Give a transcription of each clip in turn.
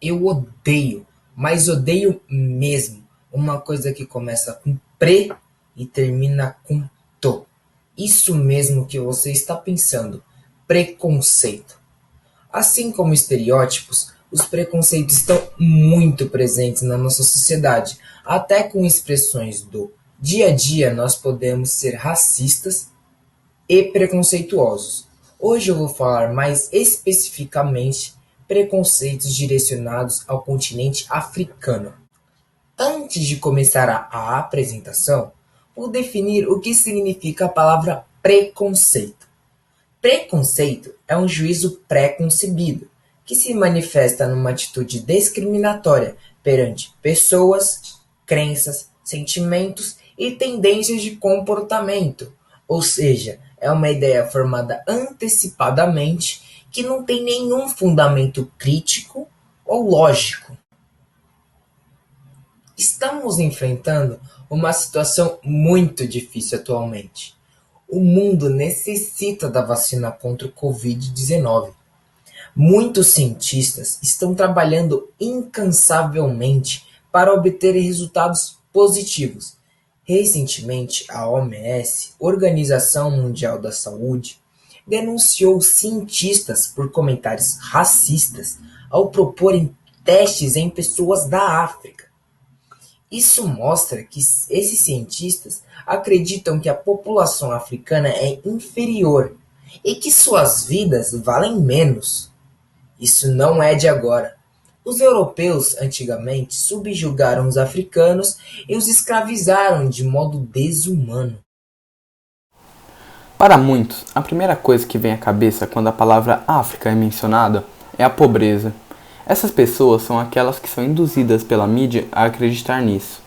Eu odeio, mas odeio mesmo, uma coisa que começa com pre e termina com to. Isso mesmo que você está pensando, preconceito. Assim como estereótipos, os preconceitos estão muito presentes na nossa sociedade. Até com expressões do dia a dia nós podemos ser racistas e preconceituosos. Hoje eu vou falar mais especificamente preconceitos direcionados ao continente africano. Antes de começar a apresentação, vou definir o que significa a palavra preconceito. Preconceito é um juízo pré-concebido, que se manifesta numa atitude discriminatória perante pessoas, crenças, sentimentos e tendências de comportamento. Ou seja, é uma ideia formada antecipadamente que não tem nenhum fundamento crítico ou lógico. Estamos enfrentando uma situação muito difícil atualmente. O mundo necessita da vacina contra o Covid-19. Muitos cientistas estão trabalhando incansavelmente para obter resultados positivos. Recentemente, a OMS, Organização Mundial da Saúde, denunciou cientistas por comentários racistas ao proporem testes em pessoas da África. Isso mostra que esses cientistas acreditam que a população africana é inferior e que suas vidas valem menos. Isso não é de agora. Os europeus antigamente subjugaram os africanos e os escravizaram de modo desumano. Para muitos, a primeira coisa que vem à cabeça quando a palavra África é mencionada é a pobreza. Essas pessoas são aquelas que são induzidas pela mídia a acreditar nisso.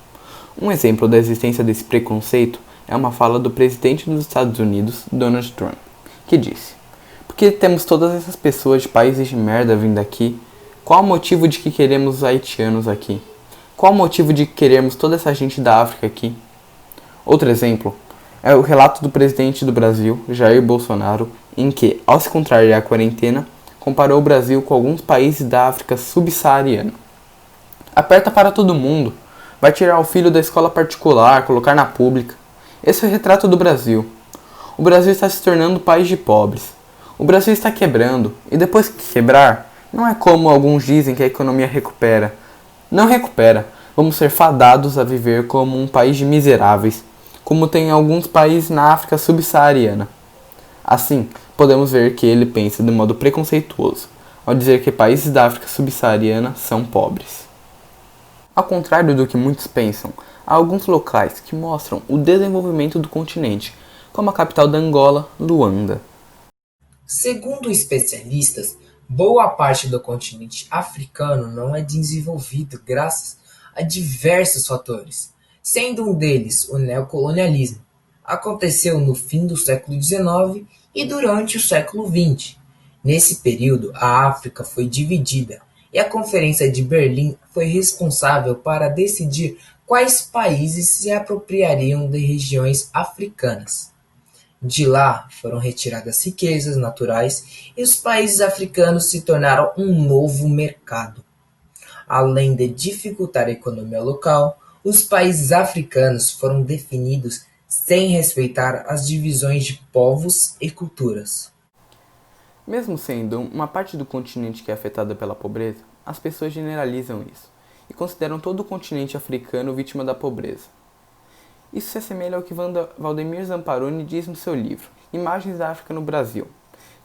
Um exemplo da existência desse preconceito é uma fala do presidente dos Estados Unidos, Donald Trump, que disse: "Por que temos todas essas pessoas de países de merda vindo aqui? Qual o motivo de que queremos os haitianos aqui? Qual o motivo de que queremos toda essa gente da África aqui?" Outro exemplo é o relato do presidente do Brasil, Jair Bolsonaro, em que, ao se contrariar à quarentena, comparou o Brasil com alguns países da África subsaariana. Aperta para todo mundo, vai tirar o filho da escola particular, colocar na pública. Esse é o retrato do Brasil. O Brasil está se tornando um país de pobres. O Brasil está quebrando, e depois que quebrar, não é como alguns dizem que a economia recupera. Não recupera, vamos ser fadados a viver como um país de miseráveis, como tem em alguns países na África subsaariana. Assim, podemos ver que ele pensa de modo preconceituoso, ao dizer que países da África subsaariana são pobres. Ao contrário do que muitos pensam, há alguns locais que mostram o desenvolvimento do continente, como a capital da Angola, Luanda. Segundo especialistas, boa parte do continente africano não é desenvolvido graças a diversos fatores, sendo um deles o neocolonialismo. Aconteceu no fim do século XIX e durante o século XX. Nesse período, a África foi dividida e a Conferência de Berlim foi responsável para decidir quais países se apropriariam de regiões africanas. De lá foram retiradas riquezas naturais e os países africanos se tornaram um novo mercado. Além de dificultar a economia local, os países africanos foram definidos sem respeitar as divisões de povos e culturas. Mesmo sendo uma parte do continente que é afetada pela pobreza, as pessoas generalizam isso e consideram todo o continente africano vítima da pobreza. Isso se assemelha ao que Valdemir Zamparoni diz no seu livro Imagens da África no Brasil.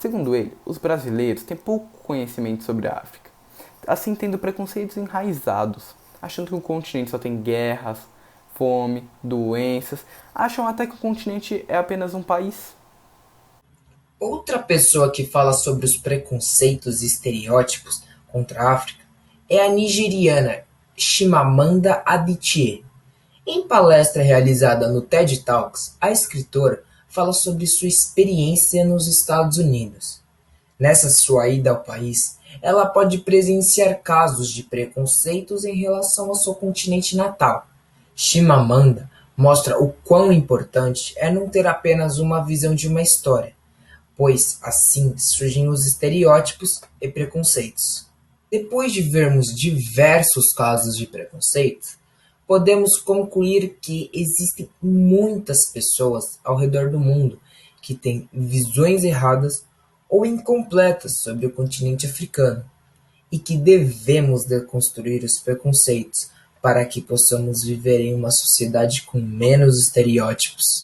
Segundo ele, os brasileiros têm pouco conhecimento sobre a África, assim tendo preconceitos enraizados, achando que o continente só tem guerras, fome, doenças, acham até que o continente é apenas um país. Outra pessoa que fala sobre os preconceitos e estereótipos contra a África é a nigeriana Chimamanda Adichie. Em palestra realizada no TED Talks, a escritora fala sobre sua experiência nos Estados Unidos. Nessa sua ida ao país, ela pode presenciar casos de preconceitos em relação ao seu continente natal. Chimamanda mostra o quão importante é não ter apenas uma visão de uma história, pois assim surgem os estereótipos e preconceitos. Depois de vermos diversos casos de preconceito, podemos concluir que existem muitas pessoas ao redor do mundo que têm visões erradas ou incompletas sobre o continente africano e que devemos deconstruir os preconceitos para que possamos viver em uma sociedade com menos estereótipos.